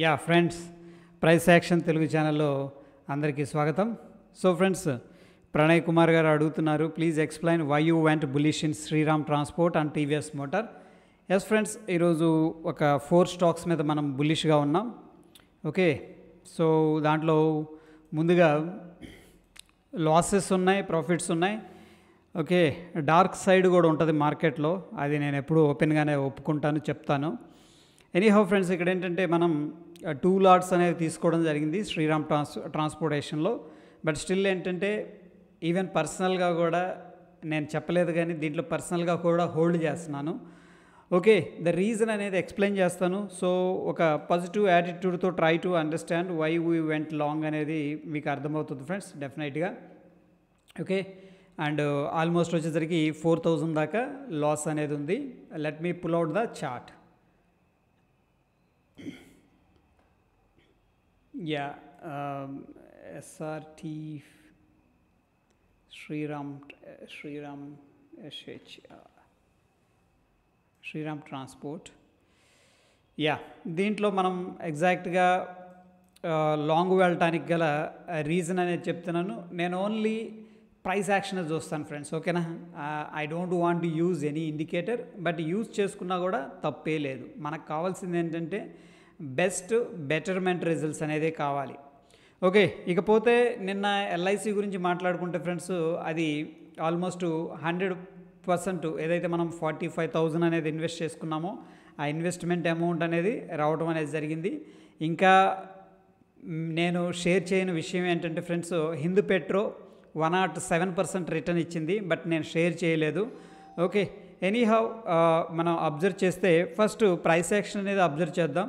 Yeah friends, price action Telugu ఛానల్లో అందరికీ స్వాగతం. సో ఫ్రెండ్స్, ప్రణయ్ కుమార్ గారు అడుగుతున్నారు, please explain why you went bullish in Shriram transport and TVS motor. Yes friends, ఈరోజు ఒక 4 స్టాక్స్ మీద మనం బులిష్గా ఉన్నాం. ఓకే, సో దాంట్లో ముందుగా లాసెస్ ఉన్నాయి, ప్రాఫిట్స్ ఉన్నాయి. ఓకే, డార్క్ సైడ్ కూడా ఉంటుంది మార్కెట్లో, అది నేను ఎప్పుడూ ఓపెన్గానే ఒప్పుకుంటాను, చెప్తాను. ఎనీహౌ ఫ్రెండ్స్, ఇక్కడ ఏంటంటే మనం 2 లాట్స్ అనేది తీసుకోవడం జరిగింది శ్రీరామ్ ట్రాన్స్పోర్టేషన్లో. బట్ స్టిల్ ఏంటంటే ఈవెన్ పర్సనల్గా కూడా నేను చెప్పలేదు, కానీ దీంట్లో పర్సనల్గా కూడా హోల్డ్ చేస్తున్నాను. ఓకే, ద రీజన్ అనేది ఎక్స్ప్లెయిన్ చేస్తాను. సో ఒక పాజిటివ్ యాటిట్యూడ్తో try to understand why we went long అనేది మీకు అర్థమవుతుంది ఫ్రెండ్స్, డెఫినెట్గా. ఓకే, అండ్ ఆల్మోస్ట్ వచ్చేసరికి 4000 దాకా లాస్ అనేది ఉంది. Let me pull out the chart. Yeah, SRT Shriram transport. Yeah, దీంట్లో మనం ఎగ్జాక్ట్గా లాంగ్ వెళ్ళటానికి గల రీజన్ అనేది చెప్తున్నాను. నేను ఓన్లీ ప్రైస్ యాక్షన్ చూస్తాను ఫ్రెండ్స్, ఓకేనా. I don't want to use any indicator, but use చేసుకున్నా కూడా తప్పే లేదు. మనకు కావాల్సింది ఏంటంటే బెటర్మెంట్ రిజల్ట్స్ అనేది కావాలి. ఓకే, ఇకపోతే నిన్న ఎల్ఐసి గురించి మాట్లాడుకుంటే ఫ్రెండ్స్, అది ఆల్మోస్ట్ 100% ఏదైతే మనం 45,000 అనేది ఇన్వెస్ట్ చేసుకున్నామో ఆ ఇన్వెస్ట్మెంట్ అమౌంట్ అనేది రావడం అనేది జరిగింది. ఇంకా నేను షేర్ చేయని విషయం ఏంటంటే ఫ్రెండ్స్, హిందూ పెట్రో 107% రిటర్న్ ఇచ్చింది, బట్ నేను షేర్ చేయలేదు. ఓకే, ఎనీహౌ మనం అబ్జర్వ్ చేస్తే ఫస్ట్ ప్రైస్ యాక్షన్ అనేది అబ్జర్వ్ చేద్దాం.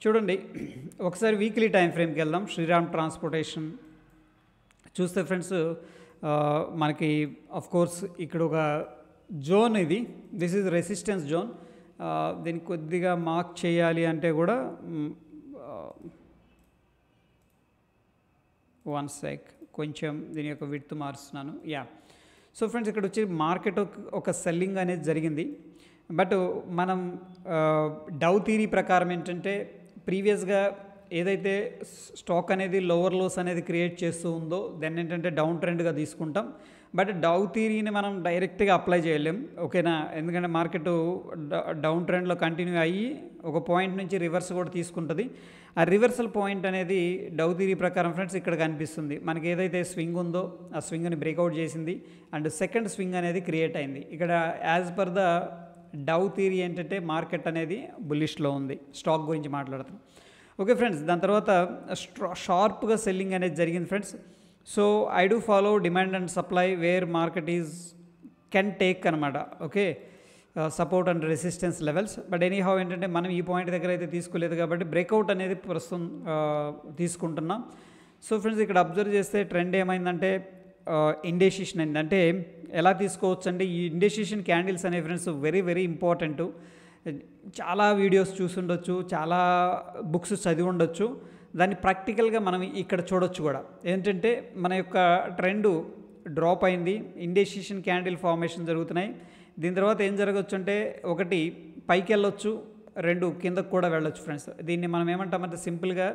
చూడండి, ఒకసారి వీక్లీ టైం ఫ్రేమ్కి వెళ్దాం. శ్రీరామ్ ట్రాన్స్పోర్టేషన్ చూస్తే ఫ్రెండ్స్, మనకి కోర్స్ ఇక్కడ ఒక zone, this is resistance zone. దీన్ని కొద్దిగా మార్క్ చేయాలి అంటే కూడా వన్ సెక్, కొంచెం దీని యొక్క విడ్త్ మారుస్తున్నాను. యా, సో ఫ్రెండ్స్, ఇక్కడ వచ్చి మార్కెట్ ఒక సెల్లింగ్ అనేది జరిగింది. బట్ మనం డౌ థియరీ ప్రకారం ఏంటంటే ప్రీవియస్గా ఏదైతే స్టాక్ అనేది లోవర్ లోస్ అనేది క్రియేట్ చేస్తూ ఉందో దాన్ని ఏంటంటే డౌన్ ట్రెండ్గా తీసుకుంటాం. బట్ డౌ థియరీని మనం డైరెక్ట్గా అప్లై చేయలేం, ఓకేనా. ఎందుకంటే మార్కెట్ డౌన్ ట్రెండ్లో కంటిన్యూ అయ్యి ఒక పాయింట్ నుంచి రివర్స్ కూడా తీసుకుంటుంది. ఆ రివర్సల్ పాయింట్ అనేది డౌ థియరీ ప్రకారం ఫ్రెండ్స్ ఇక్కడ కనిపిస్తుంది. మనకి ఏదైతే స్వింగ్ ఉందో ఆ స్వింగ్ని బ్రేక్అవుట్ చేసింది అండ్ సెకండ్ స్వింగ్ అనేది క్రియేట్ అయింది. ఇక్కడ as per the dough theory ఏంటంటే మార్కెట్ అనేది బుల్లిష్లో ఉంది. స్టాక్ గురించి మాట్లాడుతాం. ఓకే ఫ్రెండ్స్, దాని తర్వాత షార్ప్గా సెల్లింగ్ అనేది జరిగింది friends. So I do follow demand and supply where market is can take అనమాట. Okay, support and resistance levels. But anyhow ఏంటంటే మనం ఈ పాయింట్ దగ్గర అయితే తీసుకోలేదు కాబట్టి బ్రేక్అవుట్ అనేది ప్రస్తుతం తీసుకుంటున్నాం. సో ఫ్రెండ్స్, ఇక్కడ అబ్జర్వ్ చేస్తే ట్రెండ్ ఏమైందంటే ఇండెసిషన్ అయింది. అంటే ఎలా తీసుకోవచ్చు అంటే ఈ ఇండెసిషన్ క్యాండిల్స్ అనే ఫ్రెండ్స్ వెరీ వెరీ ఇంపార్టెంట్. చాలా వీడియోస్ చూసుండొచ్చు, చాలా బుక్స్ చదివి ఉండొచ్చు, దాన్ని ప్రాక్టికల్గా మనం ఇక్కడ చూడొచ్చు కూడా. ఏంటంటే మన యొక్క ట్రెండ్ డ్రాప్ అయింది, ఇండెసిషన్ క్యాండిల్ ఫార్మేషన్ జరుగుతున్నాయి. దీని తర్వాత ఏం జరగచ్చు అంటే 1 పైకి వెళ్ళొచ్చు, 2 కిందకు కూడా వెళ్ళొచ్చు ఫ్రెండ్స్. దీన్ని మనం ఏమంటామంటే సింపుల్గా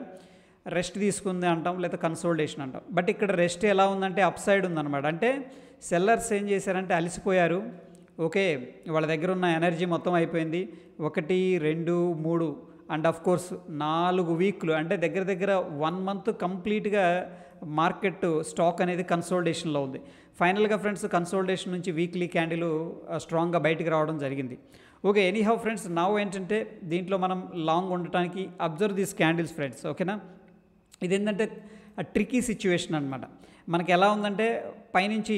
రెస్ట్ తీసుకుంది అంటాం, లేదా కన్సోల్టేషన్ అంటాం. బట్ ఇక్కడ రెస్ట్ ఎలా ఉందంటే అప్ సైడ్ ఉందన్నమాట. అంటే సెల్లర్స్ ఏం చేశారంటే అలసిపోయారు. ఓకే, వాళ్ళ దగ్గర ఉన్న ఎనర్జీ మొత్తం అయిపోయింది. 1, 2, 3 అండ్ ఆఫ్ కోర్స్ 4 వీక్లు, అంటే దగ్గర 1 మంత్ కంప్లీట్గా మార్కెట్ స్టాక్ అనేది కన్సోల్టేషన్లో ఉంది. ఫైనల్గా ఫ్రెండ్స్ కన్సోల్టేషన్ నుంచి వీక్లీ క్యాండిల్ స్ట్రాంగ్గా బయటికి రావడం జరిగింది. ఓకే, ఎనీహౌ ఫ్రెండ్స్, నౌ ఏంటంటే దీంట్లో మనం లాంగ్ ఉండటానికి అబ్జర్వ్ దీస్ క్యాండిల్స్ ఫ్రెండ్స్, ఓకేనా. ఇది ఏంటంటే ట్రికీ సిచ్యువేషన్ అనమాట. మనకి ఎలా ఉందంటే పైనుంచి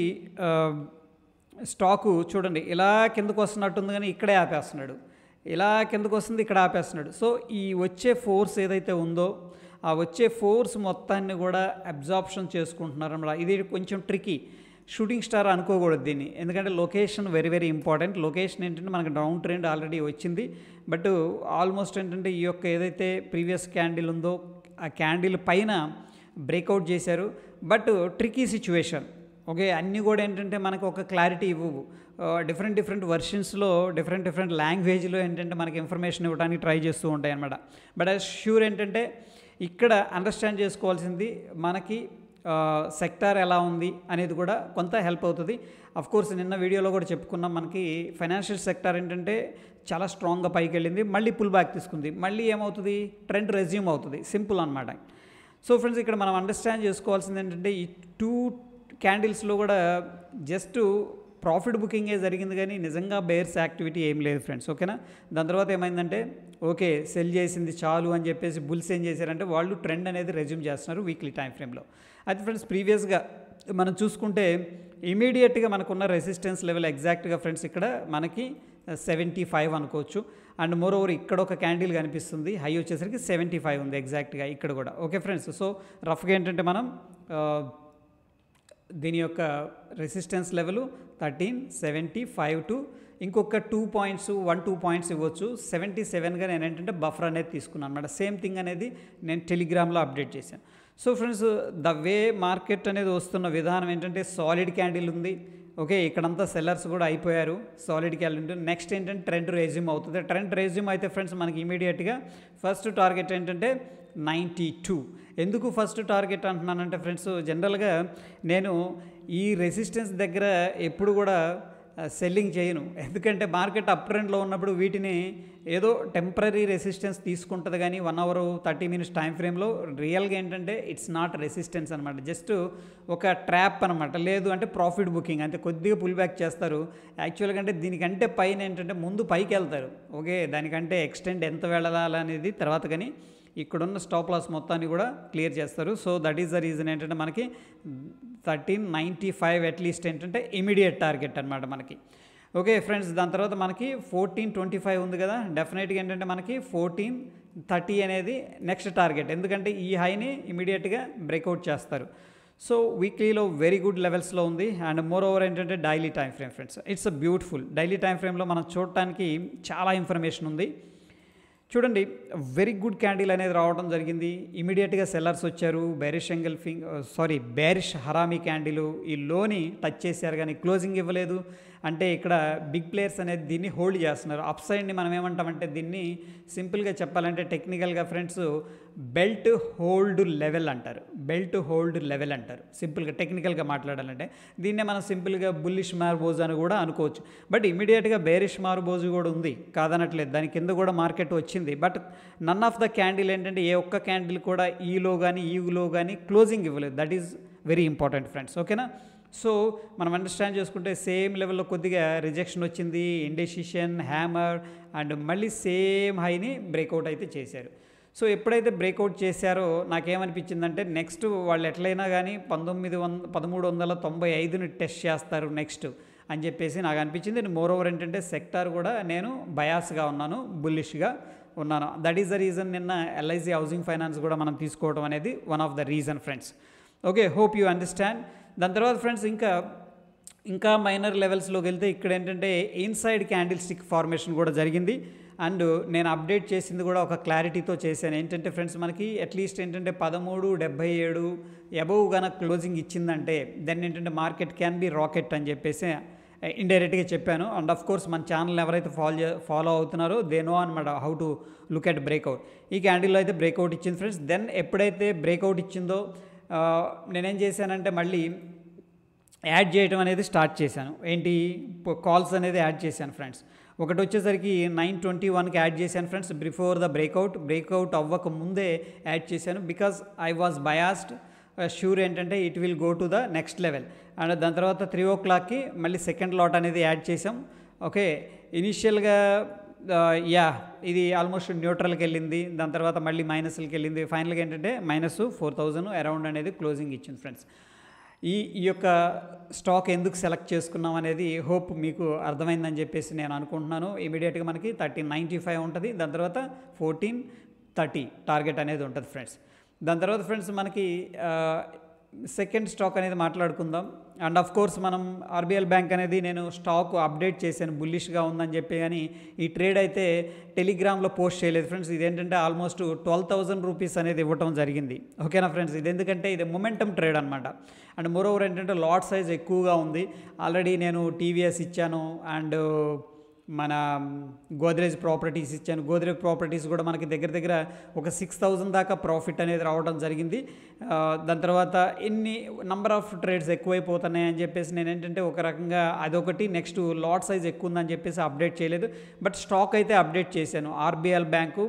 స్టాకు చూడండి ఇలా కిందకు వస్తున్నట్టుంది, కానీ ఇక్కడే ఆపేస్తున్నాడు. ఇలా కిందకు వస్తుంది, ఇక్కడ ఆపేస్తున్నాడు. సో ఈ వచ్చే ఫోర్స్ ఏదైతే ఉందో ఆ వచ్చే ఫోర్స్ మొత్తాన్ని కూడా అబ్జార్ప్షన్ చేసుకుంటున్నారు అన్నమాట. ఇది కొంచెం ట్రికీ. షూటింగ్ స్టార్ అనుకోకూడదు దీన్ని, ఎందుకంటే location very very important. Location ఏంటంటే మనకు డౌన్ ట్రెండ్ ఆల్రెడీ వచ్చింది, బట్ ఆల్మోస్ట్ ఏంటంటే ఈ యొక్క ఏదైతే ప్రీవియస్ క్యాండిల్ ఉందో ఆ క్యాండిల్ పైన బ్రేక్అవుట్ చేశారు. But tricky situation. ఓకే, అన్నీ కూడా ఏంటంటే మనకు ఒక క్లారిటీ ఇవ్వవు. డిఫరెంట్ వర్షన్స్లో డిఫరెంట్ లాంగ్వేజ్లో ఏంటంటే మనకి ఇన్ఫర్మేషన్ ఇవ్వడానికి ట్రై చేస్తూ ఉంటాయి అన్నమాట. బట్ యాజ్ ష్యూర్ ఏంటంటే ఇక్కడ అండర్స్టాండ్ చేసుకోవాల్సింది మనకి సెక్టార్ ఎలా ఉంది అనేది కూడా కొంత హెల్ప్ అవుతుంది. కోర్స్ నిన్న వీడియోలో కూడా చెప్పుకున్నాం, మనకి ఫైనాన్షియల్ సెక్టార్ ఏంటంటే చాలా స్ట్రాంగ్గా పైకి వెళ్ళింది, మళ్ళీ పుల్ బ్యాక్ తీసుకుంది, మళ్ళీ ఏమవుతుంది, ట్రెండ్ రెజ్యూమ్ అవుతుంది, సింపుల్ అనమాట. సో ఫ్రెండ్స్ ఇక్కడ మనం అండర్స్టాండ్ చేసుకోవాల్సింది ఏంటంటే ఈ 2 క్యాండిల్స్లో కూడా జస్ట్ ప్రాఫిట్ బుకింగే జరిగింది కానీ నిజంగా బేర్స్ యాక్టివిటీ ఏం లేదు ఫ్రెండ్స్. ఓకేనా. దాని తర్వాత ఏమైందంటే ఓకే సెల్ చేసింది చాలు అని చెప్పేసి బుల్స్ ఏం చేశారంటే వాళ్ళు ట్రెండ్ అనేది రెజ్యూమ్ చేస్తున్నారు వీక్లీ టైం ఫ్రేమ్లో. అయితే ఫ్రెండ్స్ ప్రీవియస్గా మనం చూసుకుంటే ఇమీడియట్గా మనకున్న రెసిస్టెన్స్ లెవెల్ ఎగ్జాక్ట్గా ఫ్రెండ్స్ ఇక్కడ మనకి 75 అనుకోవచ్చు. అండ్ మోర్ ఓవర్ ఇక్కడ ఒక క్యాండిల్ కనిపిస్తుంది, హై వచ్చేసరికి 75 ఉంది ఎగ్జాక్ట్గా ఇక్కడ కూడా. Okay friends. సో రఫ్గా ఏంటంటే మనం దీని యొక్క రెసిస్టెన్స్ లెవెల్ 1375 టు ఇంకొక 2 పాయింట్స్ 1-2 పాయింట్స్ ఇవ్వచ్చు. 77గా నేను ఏంటంటే బఫర్ అనేది తీసుకున్నాను అనమాట. సేమ్ థింగ్ అనేది నేను టెలిగ్రామ్లో అప్డేట్ చేశాను. So friends the way market అనేది వస్తున్న విధానం ఏంటంటే సాలిడ్ క్యాండిల్ ఉంది. ఓకే ఇక్కడంతా సెల్లర్స్ కూడా అయిపోయారు, సాలిడ్ క్యాండిల్. నెక్స్ట్ ఏంటంటే ట్రెండ్ రెజ్యూమ్ అవుతుంది. ట్రెండ్ రెజ్యూమ్ అయితే ఫ్రెండ్స్ మనకి ఇమీడియట్గా ఫస్ట్ టార్గెట్ ఏంటంటే 92. ఎందుకు ఫస్ట్ టార్గెట్ అంటున్నానంటే ఫ్రెండ్స్ జనరల్గా నేను ఈ రెసిస్టెన్స్ దగ్గర ఎప్పుడు కూడా సెల్లింగ్ చేయను, ఎందుకంటే మార్కెట్ అప్ ట్రెండ్లో ఉన్నప్పుడు వీటిని ఏదో టెంపరీ రెసిస్టెన్స్ తీసుకుంటుంది కానీ 1 అవర్ 30 మినిట్స్ టైం ఫ్రేమ్లో రియల్గా ఏంటంటే ఇట్స్ నాట్ రెసిస్టెన్స్ అనమాట, జస్ట్ ఒక ట్రాప్ అనమాట. లేదు అంటే ప్రాఫిట్ బుకింగ్ అంతే, కొద్దిగా పుల్ బ్యాక్ చేస్తారు. యాక్చువల్గా అంటే దీనికంటే పైన ఏంటంటే ముందు పైకి వెళ్తారు. ఓకే దానికంటే ఎక్స్టెండ్ ఎంత వెళ్ళాలనేది తర్వాత, కానీ ఇక్కడున్న స్టాప్ లాస్ మొత్తాన్ని కూడా క్లియర్ చేస్తారు. So that is the reason ఏంటంటే మనకి 1395 అట్లీస్ట్ ఏంటంటే ఇమీడియట్ టార్గెట్ అనమాట మనకి. ఓకే ఫ్రెండ్స్ దాని తర్వాత మనకి 1425 ఉంది కదా, డెఫినెట్గా ఏంటంటే మనకి 1430 అనేది నెక్స్ట్ టార్గెట్, ఎందుకంటే ఈ హైని ఇమీడియట్గా బ్రేక్అవుట్ చేస్తారు. సో వీక్లీలో వెరీ గుడ్ లెవెల్స్లో ఉంది. అండ్ మోర్ ఓవర్ ఏంటంటే daily time frame friends, it's a beautiful daily time ఫ్రేమ్లో మనం చూడటానికి చాలా ఇన్ఫర్మేషన్ ఉంది. చూడండి వెరీ గుడ్ క్యాండిల్ అనేది రావడం జరిగింది, ఇమీడియట్గా సెల్లర్స్ వచ్చారు. బేరిష్ హరామీ క్యాండిల్ ఈ లోని టచ్ చేశారు కానీ క్లోజింగ్ ఇవ్వలేదు. అంటే ఇక్కడ బిగ్ ప్లేయర్స్ అనేది దీన్ని హోల్డ్ చేస్తున్నారు. అప్ సైడ్ని మనం ఏమంటామంటే దీన్ని సింపుల్గా చెప్పాలంటే టెక్నికల్గా ఫ్రెండ్స్ బెల్ట్ హోల్డ్ లెవెల్ అంటారు, సింపుల్గా టెక్నికల్గా మాట్లాడాలంటే. దీన్నే మనం సింపుల్గా బుల్లిష్ మార్బోజ్ అని కూడా అనుకోవచ్చు. బట్ ఇమీడియట్గా బేరిష్ మార్బోజ్ కూడా ఉంది, కాదనట్లేదు, దాని కింద కూడా మార్కెట్ వచ్చింది. But none of the candle ఏంటంటే ఏ ఒక్క క్యాండిల్ కూడా ఈలో కానీ ఈలో కానీ క్లోజింగ్ ఇవ్వలేదు. That is very important friends. ఓకేనా. సో మనం అండర్స్టాండ్ చేసుకుంటే సేమ్ లెవెల్లో కొద్దిగా రిజెక్షన్ వచ్చింది, ఇండెసిషన్, హ్యామర్, అండ్ మళ్ళీ సేమ్ హైని బ్రేక్అవుట్ అయితే చేశారు. సో ఎప్పుడైతే బ్రేక్అవుట్ చేశారో నాకేమనిపించిందంటే నెక్స్ట్ వాళ్ళు ఎట్లయినా కానీ 1395ని టెస్ట్ చేస్తారు నెక్స్ట్ అని చెప్పేసి నాకు అనిపించింది. మోర్ ఓవర్ ఏంటంటే సెక్టార్ కూడా నేను బయాస్గా ఉన్నాను, బుల్లిష్గా ఉన్నాను. దట్ ఈస్ ద రీజన్ నిన్న ఎల్ఐసి హౌసింగ్ ఫైనాన్స్ కూడా మనం తీసుకోవడం అనేది one of the reason friends. Okay hope you understand. దాని తర్వాత ఫ్రెండ్స్ ఇంకా మైనర్ లెవెల్స్లోకి వెళ్తే ఇక్కడ ఏంటంటే ఇన్సైడ్ క్యాండిల్ స్టిక్ ఫార్మేషన్ కూడా జరిగింది. అండ్ నేను అప్డేట్ చేసింది కూడా ఒక క్లారిటీతో చేశాను. ఏంటంటే ఫ్రెండ్స్ మనకి అట్లీస్ట్ ఏంటంటే 1377 అబవ్ కనుక క్లోజింగ్ ఇచ్చిందంటే దెన్ ఏంటంటే మార్కెట్ క్యాన్ బి రాకెట్ అని చెప్పేసి ఇండైరెక్ట్గా చెప్పాను. అండ్ ఆఫ్ కోర్స్ మన ఛానల్ ఎవరైతే ఫాలో అవుతున్నారో దే నో అనమాట how to look at breakout. ఈ క్యాండిల్లో అయితే బ్రేక్అవుట్ ఇచ్చింది ఫ్రెండ్స్. దెన్ ఎప్పుడైతే బ్రేక్అవుట్ ఇచ్చిందో నేనేం చేశానంటే మళ్ళీ యాడ్ చేయడం అనేది స్టార్ట్ చేశాను. ఏంటి కాల్స్ అనేది యాడ్ చేశాను ఫ్రెండ్స్. ఒకటి వచ్చేసరికి 921కి యాడ్ చేశాను ఫ్రెండ్స్, బిఫోర్ ద బ్రేక్అవుట్ అవ్వక ముందే యాడ్ చేశాను. Because I was biased sure ఏంటంటే it will go to the next level. And దాని తర్వాత 3 o'clockకి మళ్ళీ సెకండ్ లాట్ అనేది యాడ్ చేసాం. ఓకే ఇనీషియల్గా ఇది ఆల్మోస్ట్ న్యూట్రల్కి వెళ్ళింది, దాని తర్వాత మళ్ళీ మైనస్లకి వెళ్ళింది. ఫైనల్గా ఏంటంటే -4000 అరౌండ్ అనేది క్లోజింగ్ ఇచ్చింది ఫ్రెండ్స్. ఈ యొక్క స్టాక్ ఎందుకు సెలెక్ట్ చేసుకున్నాం అనేది హోప్ మీకు అర్థమైందని చెప్పేసి నేను అనుకుంటున్నాను. ఇమీడియట్గా మనకి 1395 ఉంటుంది, దాని తర్వాత 1430 టార్గెట్ అనేది ఉంటుంది ఫ్రెండ్స్. దాని తర్వాత ఫ్రెండ్స్ మనకి సెకండ్ స్టాక్ అనేది మాట్లాడుకుందాం. అండ్ ఆఫ్ కోర్స్ మనం ఆర్బీఎల్ బ్యాంక్ అనేది నేను స్టాక్ అప్డేట్ చేశాను బుల్లిష్గా ఉందని చెప్పి, కానీ ఈ ట్రేడ్ అయితే టెలిగ్రామ్లో పోస్ట్ చేయలేదు ఫ్రెండ్స్. ఇదేంటంటే ఆల్మోస్ట్ 12,000 రూపీస్ అనేది ఇవ్వటం జరిగింది. ఓకేనా ఫ్రెండ్స్, ఇది ఎందుకంటే ఇది మొమెంటమ్ ట్రేడ్ అనమాట. అండ్ మోరోవర్ ఏంటంటే లాట్ సైజ్ ఎక్కువగా ఉంది. ఆల్రెడీ నేను టీవీఎస్ ఇచ్చాను అండ్ మన గోద్రేజ్ ప్రాపర్టీస్ ఇచ్చాను. గోద్రేజ్ ప్రాపర్టీస్ కూడా మనకి దగ్గర దగ్గర ఒక 6,000 దాకా ప్రాఫిట్ అనేది రావడం జరిగింది. దాని తర్వాత ఎన్ని నంబర్ ఆఫ్ ట్రేడ్స్ ఎక్కువైపోతున్నాయి అని చెప్పేసి నేను ఏంటంటే ఒక రకంగా అదొకటి, నెక్స్ట్ లాట్ సైజ్ ఎక్కువ ఉందని చెప్పేసి అప్డేట్ చేయలేదు. బట్ స్టాక్ అయితే అప్డేట్ చేశాను. RBL bank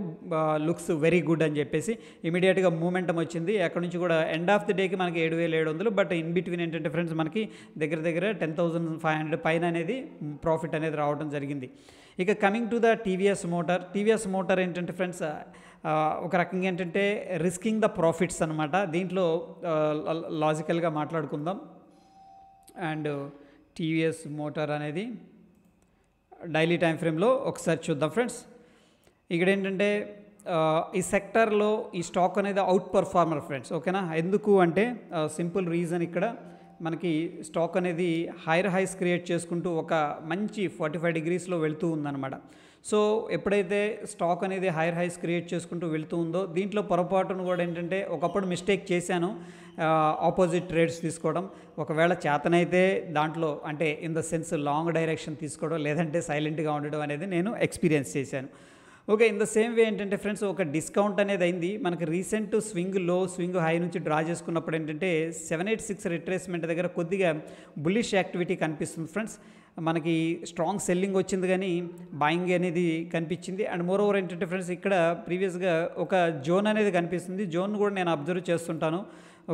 looks very good అని చెప్పేసి ఇమీడియట్గా మూమెంటం వచ్చింది. అక్కడ నుంచి కూడా ఎండ్ ఆఫ్ ది డేకి మనకి 7,700, బట్ ఇన్ బిట్వీన్ ఏంటంటే ఫ్రెండ్స్ మనకి దగ్గర దగ్గర 10,500 పైన అనేది ప్రాఫిట్ అనేది రావడం జరిగింది. ఇక coming to the TVS motor ఏంటంటే ఫ్రెండ్స్ ఒక రకంగా ఏంటంటే రిస్కింగ్ ద ప్రాఫిట్స్ అనమాట. దీంట్లో లాజికల్గా మాట్లాడుకుందాం. అండ్ టీవీఎస్ మోటార్ అనేది డైలీ టైం ఫ్రేమ్లో ఒకసారి చూద్దాం ఫ్రెండ్స్. ఇక్కడ ఏంటంటే ఈ సెక్టర్లో ఈ స్టాక్ అనేది అవుట్ పర్ఫార్మర్ ఫ్రెండ్స్. ఓకేనా, ఎందుకు అంటే సింపుల్ రీజన్, ఇక్కడ మనకి స్టాక్ అనేది హైర్ హైస్ క్రియేట్ చేసుకుంటూ ఒక మంచి 45 డిగ్రీస్లో వెళ్తూ ఉందన్నమాట. సో ఎప్పుడైతే స్టాక్ అనేది హైర్ హైస్ క్రియేట్ చేసుకుంటూ వెళ్తూ ఉందో, దీంట్లో పొరపాటును కూడా ఏంటంటే ఒకప్పుడు మిస్టేక్ చేశాను, ఆపోజిట్ ట్రేడ్స్ తీసుకోవడం. ఒకవేళ చేతనైతే దాంట్లో అంటే in the sense long direction తీసుకోవడం, లేదంటే సైలెంట్గా ఉండడం అనేది నేను ఎక్స్పీరియన్స్ చేశాను. Okay, in the same way ఏంటంటే ఫ్రెండ్స్ ఒక డిస్కౌంట్ అనేది అయింది. మనకి రీసెంట్ స్వింగ్ లో స్వింగ్ హై నుంచి డ్రా చేసుకున్నప్పుడు ఏంటంటే 786 రిట్రేస్మెంట్ దగ్గర కొద్దిగా బుల్లిష్ యాక్టివిటీ కనిపిస్తుంది ఫ్రెండ్స్. మనకి స్ట్రాంగ్ సెల్లింగ్ వచ్చింది కానీ బాయింగ్ అనేది కనిపించింది. అండ్ మోర్ ఓవర్ ఏంటంటే ఫ్రెండ్స్ ఇక్కడ ప్రీవియస్గా ఒక జోన్ అనేది కనిపిస్తుంది. జోన్ కూడా నేను అబ్జర్వ్ చేస్తుంటాను.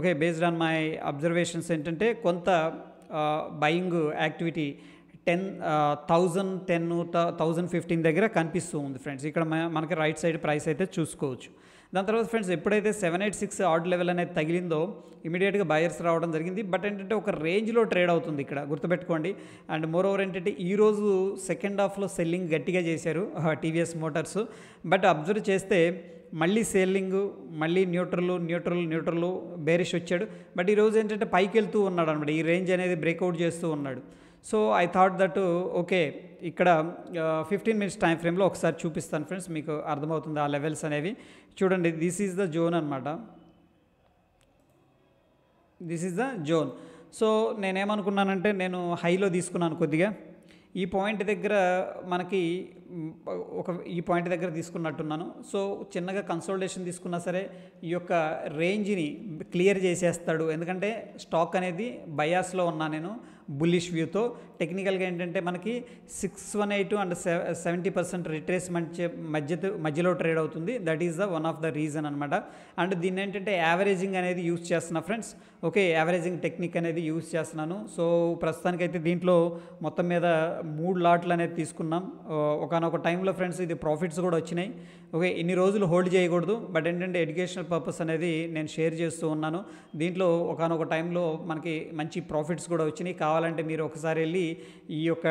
Okay, based on my observations ఏంటంటే కొంత బయింగ్ యాక్టివిటీ 10,015 దగ్గర కనిపిస్తూ ఉంది ఫ్రెండ్స్. ఇక్కడ మనకి రైట్ సైడ్ ప్రైస్ అయితే చూసుకోవచ్చు. దాని తర్వాత ఫ్రెండ్స్ ఎప్పుడైతే 786 ఆర్డ్ లెవెల్ అనేది తగిలిందో ఇమీడియట్గా బయర్స్ రావడం జరిగింది. బట్ ఏంటంటే ఒక రేంజ్లో ట్రేడ్ అవుతుంది ఇక్కడ, గుర్తుపెట్టుకోండి. అండ్ మోర్ ఓవర్ ఏంటంటే ఈరోజు సెకండ్ హాఫ్లో సెల్లింగ్ గట్టిగా చేశారు టీవీఎస్ మోటార్స్. బట్ అబ్జర్వ్ చేస్తే మళ్ళీ సెల్లింగ్, మళ్ళీ న్యూట్రల్ బేరిష్ వచ్చాడు. బట్ ఈరోజు ఏంటంటే పైకి వెళ్తూ ఉన్నాడు అనమాట, ఈ రేంజ్ అనేది బ్రేక్అవుట్ చేస్తూ ఉన్నాడు. So I thought that okay, ఇక్కడ 15 మినిట్స్ టైం ఫ్రేమ్లో ఒకసారి చూపిస్తాను ఫ్రెండ్స్, మీకు అర్థమవుతుంది ఆ లెవెల్స్ అనేవి. చూడండి, దిస్ ఈజ్ ద జోన్ అనమాట, this is the zone. So నేనేమనుకున్నానంటే నేను హైలో తీసుకున్నాను కొద్దిగా. ఈ పాయింట్ దగ్గర మనకి ఈ పాయింట్ దగ్గర తీసుకున్నట్టున్నాను. సో చిన్నగా కన్సోలిడేషన్ తీసుకున్నా సరే ఈ యొక్క రేంజ్ని క్లియర్ చేసేస్తాడు, ఎందుకంటే స్టాక్ అనేది బయాస్లో ఉన్నా నేను బుల్లిష్ వ్యూతో. టెక్నికల్గా ఏంటంటే మనకి 618 అండ్ 70% రిట్రేస్మెంట్ మధ్యలో ట్రేడ్ అవుతుంది. That is the one of the reason అనమాట. అండ్ దీన్ని ఏంటంటే యావరేజింగ్ అనేది యూజ్ చేస్తున్నా ఫ్రెండ్స్. ఓకే, యావరేజింగ్ టెక్నిక్ అనేది యూజ్ చేస్తున్నాను. సో ప్రస్తుతానికైతే దీంట్లో మొత్తం మీద 3 లాట్లు అనేది తీసుకున్నాం. ఒకనొక టైంలో ఫ్రెండ్స్ ఇది ప్రాఫిట్స్ కూడా వచ్చినాయి. ఓకే, ఇన్ని రోజులు హోల్డ్ చేయకూడదు, బట్ ఏంటంటే ఎడ్యుకేషనల్ పర్పస్ అనేది నేను షేర్ చేస్తూ ఉన్నాను. దీంట్లో ఒకనొక టైంలో మనకి మంచి ప్రాఫిట్స్ కూడా వచ్చినాయి. కావాలంటే మీరు ఒకసారి వెళ్ళి ఈ యొక్క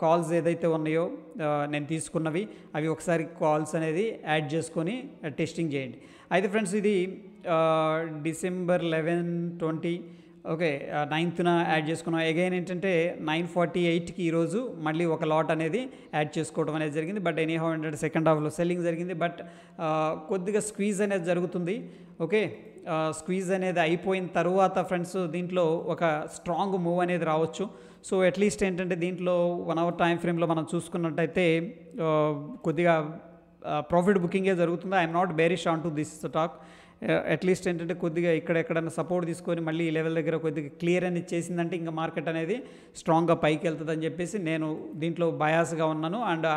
కాల్స్ ఏదైతే ఉన్నాయో నేను తీసుకున్నవి అవి ఒకసారి కాల్స్ అనేది యాడ్ చేసుకొని టెస్టింగ్ చేయండి. అయితే ఫ్రెండ్స్ ఇది డిసెంబర్ 11, 20 ఓకే 9th యాడ్ చేసుకున్నాం. అగైన్ ఏంటంటే 9:48కి ఈరోజు మళ్ళీ ఒక లాట్ అనేది యాడ్ చేసుకోవడం అనేది జరిగింది. బట్ ఎనీహౌ ఏంటంటే సెకండ్ హాఫ్లో సెల్లింగ్ జరిగింది. బట్ కొద్దిగా స్క్వీజ్ అనేది జరుగుతుంది. ఓకే, స్క్వీజ్ అనేది అయిపోయిన తర్వాత ఫ్రెండ్స్ దీంట్లో ఒక స్ట్రాంగ్ మూవ్ అనేది రావచ్చు. సో అట్లీస్ట్ ఏంటంటే దీంట్లో 1 అవర్ టైం ఫ్రేమ్లో మనం చూసుకున్నట్టయితే కొద్దిగా ప్రాఫిట్ బుకింగే జరుగుతుంది. I'm not bearish on to this stock. At least ఏంటంటే కొద్దిగా ఎక్కడైనా సపోర్ట్ తీసుకొని మళ్ళీ ఈ లెవెల్ దగ్గర కొద్దిగా క్లియర్ అనేది చేసిందంటే ఇంకా మార్కెట్ అనేది స్ట్రాంగ్గా పైకి వెళ్తుందని చెప్పేసి నేను దీంట్లో బయాస్గా ఉన్నాను. అండ్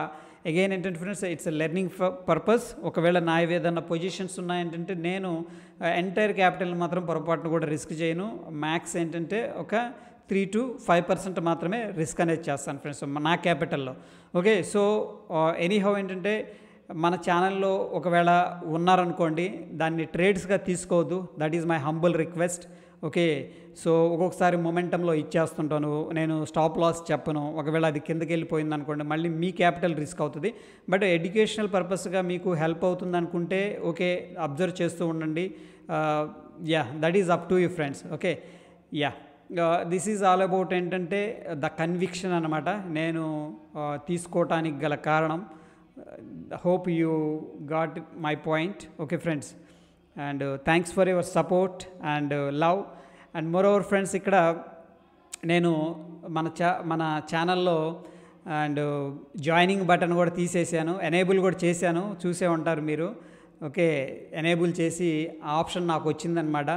అగైన్ ఏంటంటే ఫ్రెండ్స్ ఇట్స్ లెర్నింగ్ పర్పస్. ఒకవేళ నా ఏదైనా పొజిషన్స్ ఉన్నాయంటే నేను ఎంటైర్ క్యాపిటల్ మాత్రం పొరపాటును కూడా రిస్క్ చేయను. మ్యాక్స్ ఏంటంటే ఒక 3 to 5% మాత్రమే రిస్క్ అనేది చేస్తాను ఫ్రెండ్స్ నా క్యాపిటల్లో. ఓకే, సో ఎనీహౌ ఏంటంటే మన ఛానల్లో ఒకవేళ ఉన్నారనుకోండి దాన్ని ట్రేడ్స్గా తీసుకోవద్దు. That is my humble request. Okay. So ఒక్కొక్కసారి మొమెంటంలో ఇచ్చేస్తుంటాను, నేను స్టాప్ లాస్ చెప్పను. ఒకవేళ అది కిందకి వెళ్ళిపోయింది అనుకోండి, మళ్ళీ మీ క్యాపిటల్ రిస్క్ అవుతుంది. బట్ ఎడ్యుకేషనల్ పర్పస్గా మీకు హెల్ప్ అవుతుంది అనుకుంటే ఓకే, అబ్జర్వ్ చేస్తూ ఉండండి. That is up to you friends. Okay, yeah this is all about ఏంటంటే ద కన్విక్షన్ అనమాట నేను తీసుకోవటానికి గల కారణం. Hope you got my point. Okay friends, and thanks for your support and love. And more over friends, ఇక్కడ నేను మన ఛానల్లో అండ్ జాయినింగ్ బటన్ కూడా తీసేసాను, ఎనేబుల్ కూడా చేశాను, చూసే ఉంటారు మీరు. ఓకే, ఎనేబుల్ చేసి ఆ ఆప్షన్ నాకు వచ్చిందనమాట.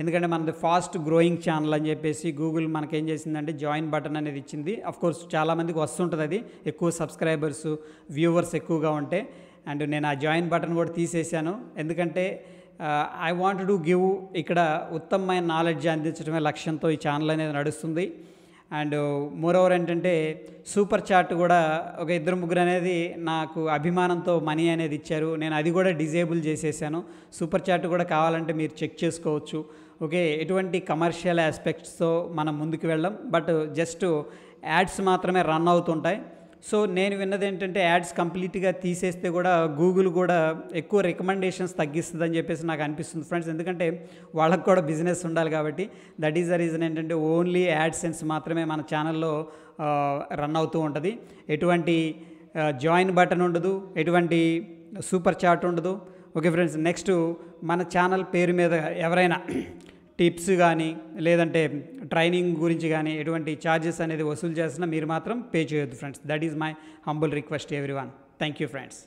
ఎందుకంటే మనది ఫాస్ట్ గ్రోయింగ్ ఛానల్ అని చెప్పేసి గూగుల్ మనకేం చేసిందంటే జాయిన్ బటన్ అనేది ఇచ్చింది. అఫ్కోర్స్ చాలామందికి వస్తుంటుంది, అది ఎక్కువ సబ్స్క్రైబర్స్ వ్యూవర్స్ ఎక్కువగా ఉంటే. అండ్ నేను ఆ జాయిన్ బటన్ కూడా తీసేసాను, ఎందుకంటే ఐ వాంట్ టు గివ్ ఇక్కడ ఉత్తమమైన నాలెడ్జ్ అందించడమే లక్ష్యంతో ఈ ఛానల్ అనేది నడుస్తుంది. అండ్ మోర్ ఓవర్ ఏంటంటే సూపర్ చాట్ కూడా ఒక 2-3 అనేది నాకు అభిమానంతో మనీ అనేది ఇచ్చారు, నేను అది కూడా డిజేబుల్ చేసేసాను. సూపర్ చాట్ కూడా కావాలంటే మీరు చెక్ చేసుకోవచ్చు. ఓకే, ఎటువంటి కమర్షియల్ ఆస్పెక్ట్స్తో మనం ముందుకు వెళ్ళాం, బట్ జస్ట్ యాడ్స్ మాత్రమే రన్ అవుతుంటాయి. సో నేను విన్నది ఏంటంటే యాడ్స్ కంప్లీట్గా తీసేస్తే కూడా గూగుల్ కూడా ఎక్కువ రికమెండేషన్స్ తగ్గిస్తుందని చెప్పేసి నాకు అనిపిస్తుంది ఫ్రెండ్స్. ఎందుకంటే వాళ్ళకు కూడా బిజినెస్ ఉండాలి కాబట్టి. దట్ ఈస్ ద రీజన్ ఏంటంటే ఓన్లీ యాడ్సెన్స్ మాత్రమే మన ఛానల్లో రన్ అవుతూ ఉంటుంది. ఎటువంటి జాయిన్ బటన్ ఉండదు, ఎటువంటి సూపర్ చాట్ ఉండదు. ఓకే ఫ్రెండ్స్, నెక్స్ట్ మన ఛానల్ పేరు మీద ఎవరైనా టిప్స్ కానీ లేదంటే ట్రైనింగ్ గురించి కానీ ఎటువంటి ఛార్జెస్ అనేది వసూలు చేసినా మీరు మాత్రం పే చేయొద్దు friends. That is my humble request everyone. Thank you friends.